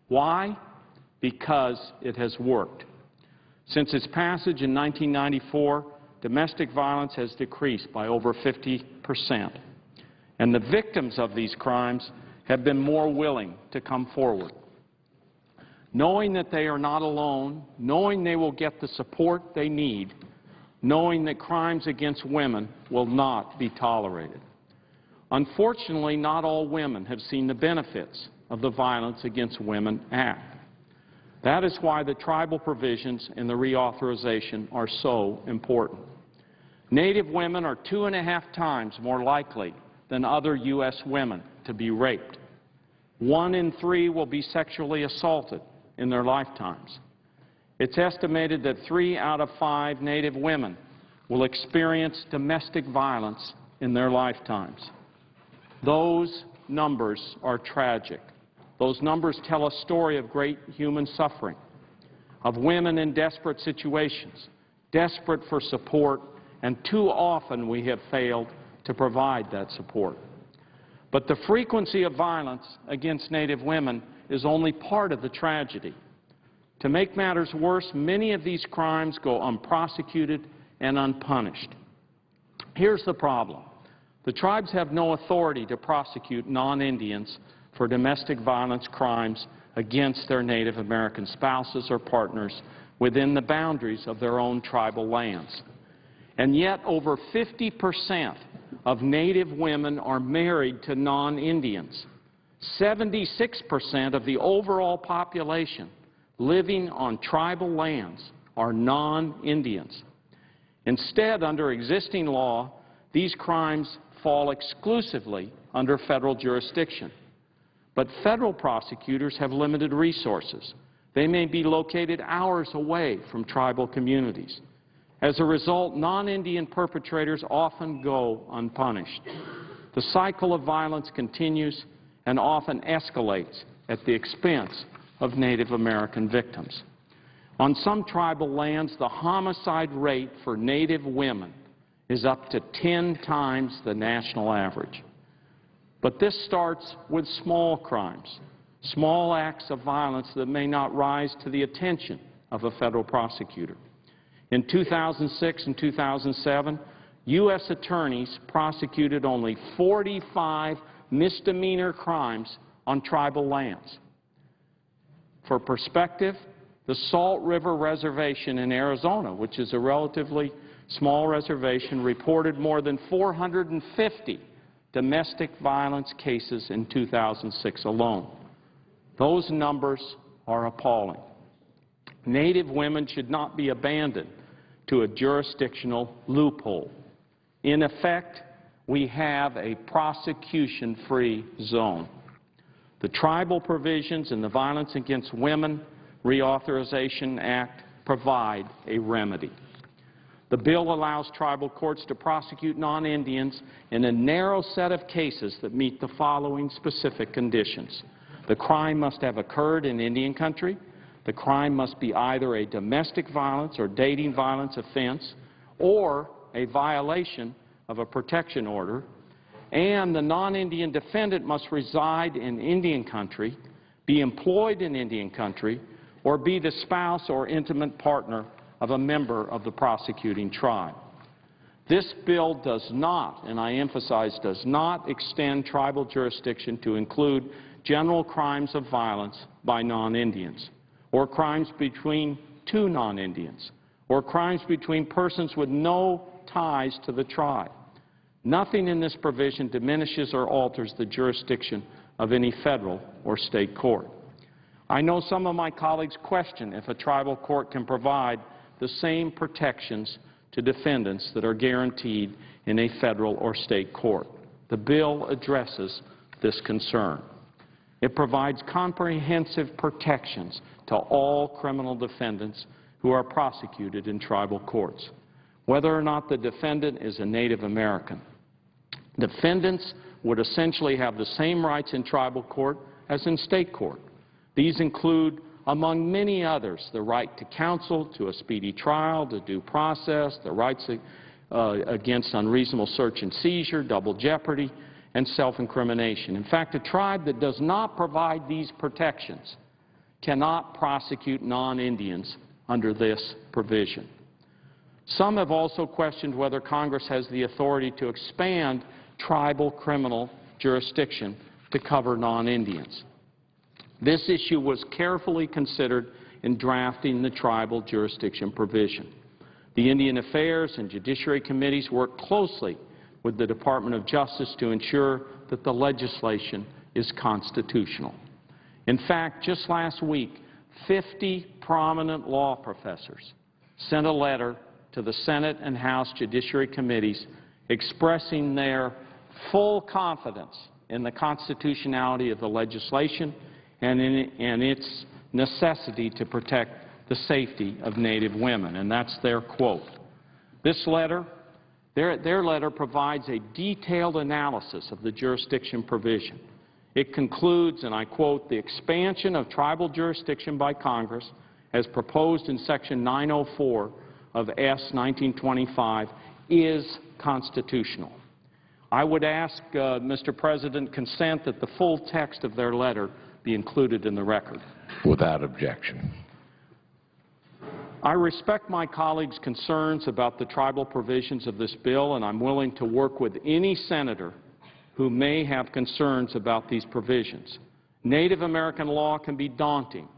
Why? Because it has worked. Since its passage in 1994, domestic violence has decreased by over 50%. And the victims of these crimes have been more willing to come forward. Knowing that they are not alone, knowing they will get the support they need, knowing that crimes against women will not be tolerated. Unfortunately, not all women have seen the benefits of the Violence Against Women Act. That is why the tribal provisions in the reauthorization are so important. Native women are 2.5 times more likely than other U.S. women to be raped. 1 in 3 will be sexually assaulted in their lifetimes. It's estimated that 3 out of 5 Native women will experience domestic violence in their lifetimes. Those numbers are tragic. Those numbers tell a story of great human suffering, of women in desperate situations, desperate for support, and too often we have failed to provide that support. But the frequency of violence against Native women is only part of the tragedy. To make matters worse, many of these crimes go unprosecuted and unpunished. Here's the problem. The tribes have no authority to prosecute non-Indians for domestic violence crimes against their Native American spouses or partners within the boundaries of their own tribal lands. And yet over 50% of Native women are married to non-Indians. 76% of the overall population living on tribal lands are non-Indians. Instead, under existing law, these crimes fall exclusively under federal jurisdiction. But federal prosecutors have limited resources. They may be located hours away from tribal communities. As a result, non-Indian perpetrators often go unpunished. The cycle of violence continues and often escalates at the expense of Native American victims. On some tribal lands, the homicide rate for Native women is up to 10 times the national average. But this starts with small crimes, small acts of violence that may not rise to the attention of a federal prosecutor. In 2006 and 2007, U.S. attorneys prosecuted only 45 misdemeanor crimes on tribal lands. For perspective, the Salt River Reservation in Arizona, which is a relatively small reservation, reported more than 450 domestic violence cases in 2006 alone. Those numbers are appalling. Native women should not be abandoned to a jurisdictional loophole. In effect, we have a prosecution-free zone. The tribal provisions in the Violence Against Women Reauthorization Act provide a remedy. The bill allows tribal courts to prosecute non-Indians in a narrow set of cases that meet the following specific conditions. The crime must have occurred in Indian country. The crime must be either a domestic violence or dating violence offense or a violation of a protection order. And the non-Indian defendant must reside in Indian country, be employed in Indian country, or be the spouse or intimate partner of a member of the prosecuting tribe. This bill does not, and I emphasize does not, extend tribal jurisdiction to include general crimes of violence by non-Indians, or crimes between two non-Indians, or crimes between persons with no ties to the tribe. Nothing in this provision diminishes or alters the jurisdiction of any federal or state court. I know some of my colleagues question if a tribal court can provide the same protections to defendants that are guaranteed in a federal or state court. The bill addresses this concern. It provides comprehensive protections to all criminal defendants who are prosecuted in tribal courts. whether or not the defendant is a Native American. Defendants would essentially have the same rights in tribal court as in state court. These include, among many others, the right to counsel, to a speedy trial, to due process, the rights against unreasonable search and seizure, double jeopardy, and self-incrimination. In fact, a tribe that does not provide these protections cannot prosecute non-Indians under this provision. Some have also questioned whether Congress has the authority to expand tribal criminal jurisdiction to cover non-Indians. This issue was carefully considered in drafting the tribal jurisdiction provision. The Indian Affairs and Judiciary Committees worked closely with the Department of Justice to ensure that the legislation is constitutional. In fact, just last week, 50 prominent law professors sent a letter to the Senate and House Judiciary Committees expressing their full confidence in the constitutionality of the legislation and in its necessity to protect the safety of Native women, and that's their quote. This letter, their letter provides a detailed analysis of the jurisdiction provision. It concludes, and I quote, "The expansion of tribal jurisdiction by Congress, as proposed in Section 904 of S. 1925, is constitutional." I would ask, Mr. President, consent that the full text of their letter be included in the record. Without objection. I respect my colleagues' concerns about the tribal provisions of this bill, and I'm willing to work with any senator who may have concerns about these provisions. Native American law can be daunting,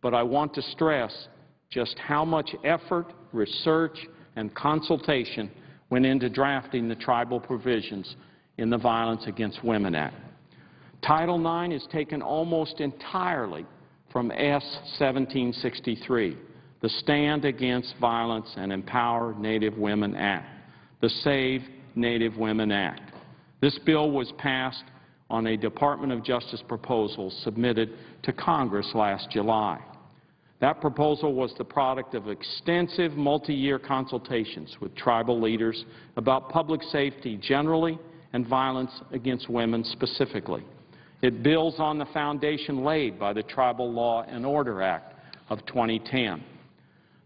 but I want to stress just how much effort, research, and consultation went into drafting the tribal provisions in the Violence Against Women Act. Title IX is taken almost entirely from S. 1763, the Stand Against Violence and Empower Native Women Act, the Save Native Women Act. This bill was passed on a Department of Justice proposal submitted to Congress last July. That proposal was the product of extensive multi-year consultations with tribal leaders about public safety generally and violence against women specifically. It builds on the foundation laid by the Tribal Law and Order Act of 2010.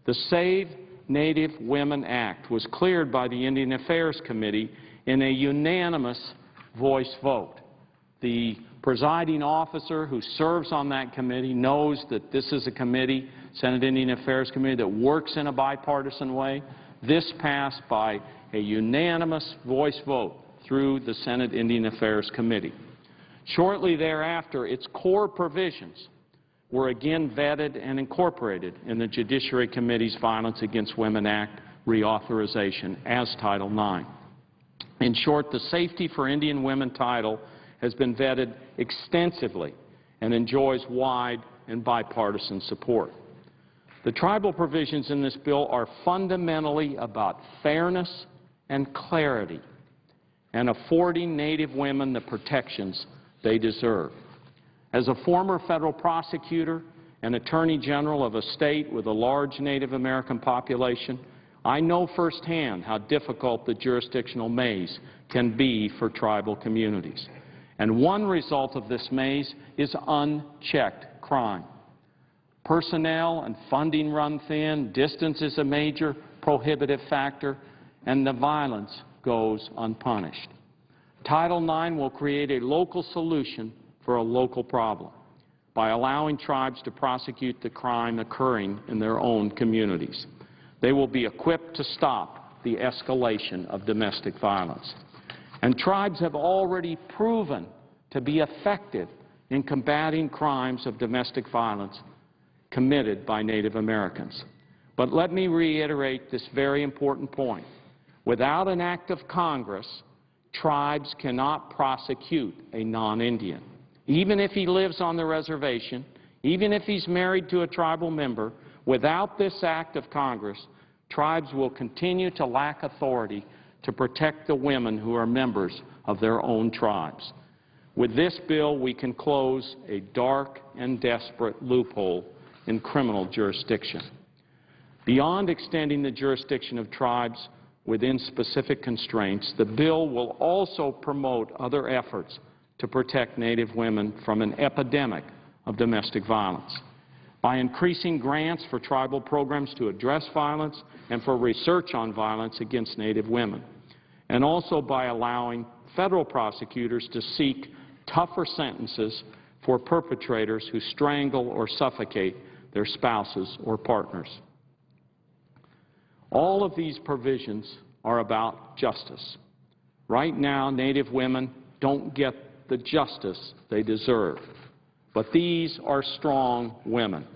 The Save Native Women Act was cleared by the Indian Affairs Committee in a unanimous voice vote. The presiding officer who serves on that committee knows that this is a committee, Senate Indian Affairs Committee, that works in a bipartisan way. This passed by a unanimous voice vote through the Senate Indian Affairs Committee. Shortly thereafter, its core provisions were again vetted and incorporated in the Judiciary Committee's Violence Against Women Act reauthorization as Title IX. In short, the Safety for Indian Women title has been vetted extensively and enjoys wide and bipartisan support. The tribal provisions in this bill are fundamentally about fairness and clarity and affording Native women the protections they deserve. As a former federal prosecutor and attorney general of a state with a large Native American population, I know firsthand how difficult the jurisdictional maze can be for tribal communities. And one result of this maze is unchecked crime. Personnel and funding run thin, distance is a major prohibitive factor, and the violence goes unpunished. Title IX will create a local solution for a local problem by allowing tribes to prosecute the crime occurring in their own communities. They will be equipped to stop the escalation of domestic violence. And tribes have already proven to be effective in combating crimes of domestic violence committed by Native Americans. But let me reiterate this very important point. Without an act of Congress, tribes cannot prosecute a non-Indian. Even if he lives on the reservation, even if he's married to a tribal member, without this act of Congress, tribes will continue to lack authority to protect the women who are members of their own tribes. With this bill, we can close a dark and desperate loophole in criminal jurisdiction. Beyond extending the jurisdiction of tribes, within specific constraints, the bill will also promote other efforts to protect Native women from an epidemic of domestic violence. By increasing grants for tribal programs to address violence and for research on violence against Native women, and also by allowing federal prosecutors to seek tougher sentences for perpetrators who strangle or suffocate their spouses or partners. All of these provisions are about justice. Right now, Native women don't get the justice they deserve. But these are strong women.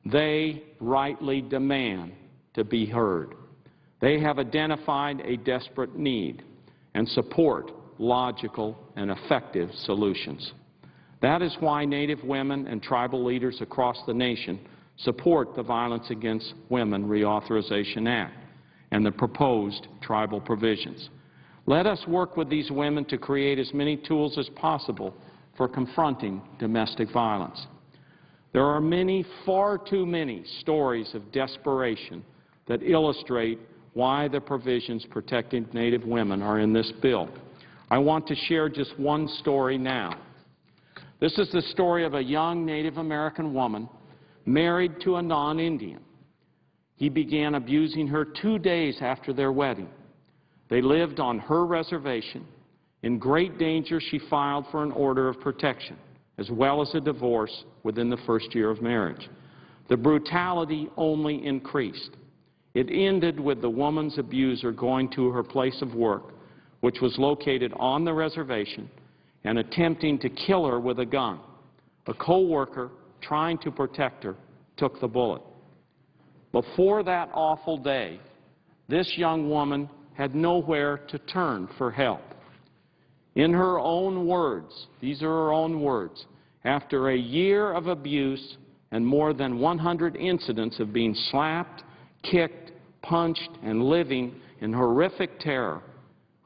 They rightly demand to be heard. They have identified a desperate need and support logical and effective solutions. That is why Native women and tribal leaders across the nation support the Violence Against Women Reauthorization Act and the proposed tribal provisions. Let us work with these women to create as many tools as possible for confronting domestic violence. There are many, far too many, stories of desperation that illustrate why the provisions protecting Native women are in this bill. I want to share just one story now. This is the story of a young Native American woman married to a non-Indian. He began abusing her 2 days after their wedding. They lived on her reservation. In great danger, she filed for an order of protection, as well as a divorce within the first year of marriage. The brutality only increased. It ended with the woman's abuser going to her place of work, which was located on the reservation, and attempting to kill her with a gun. A co-worker, trying to protect her, took the bullet. Before that awful day, this young woman had nowhere to turn for help. In her own words, these are her own words, after a year of abuse and more than 100 incidents of being slapped, kicked, punched, and living in horrific terror,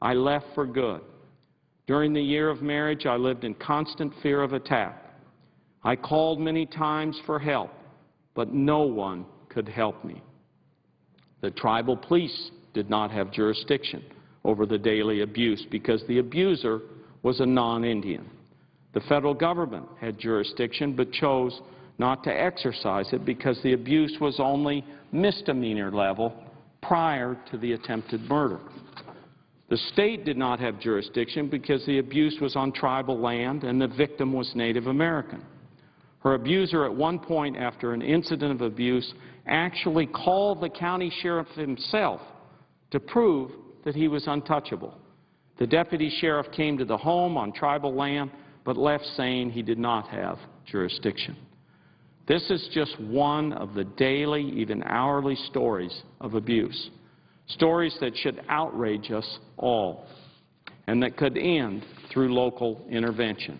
I left for good. During the year of marriage, I lived in constant fear of attack. I called many times for help, but no one could help me. The tribal police did not have jurisdiction over the daily abuse because the abuser was a non-Indian. The federal government had jurisdiction but chose not to exercise it because the abuse was only misdemeanor level prior to the attempted murder. The state did not have jurisdiction because the abuse was on tribal land and the victim was Native American. Her abuser at one point after an incident of abuse actually called the county sheriff himself to prove that he was untouchable. The deputy sheriff came to the home on tribal land but left saying he did not have jurisdiction. This is just one of the daily, even hourly stories of abuse. Stories that should outrage us all and that could end through local intervention.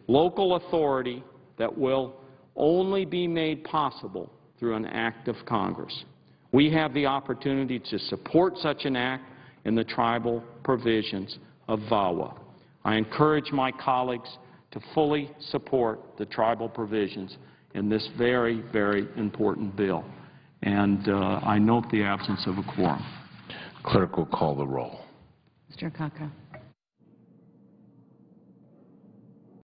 Local authority that will only be made possible through an act of Congress. We have the opportunity to support such an act in the tribal provisions of VAWA. I encourage my colleagues to fully support the tribal provisions in this very, very important bill. And I note the absence of a quorum. Clerk will call the roll. Mr. Akaka.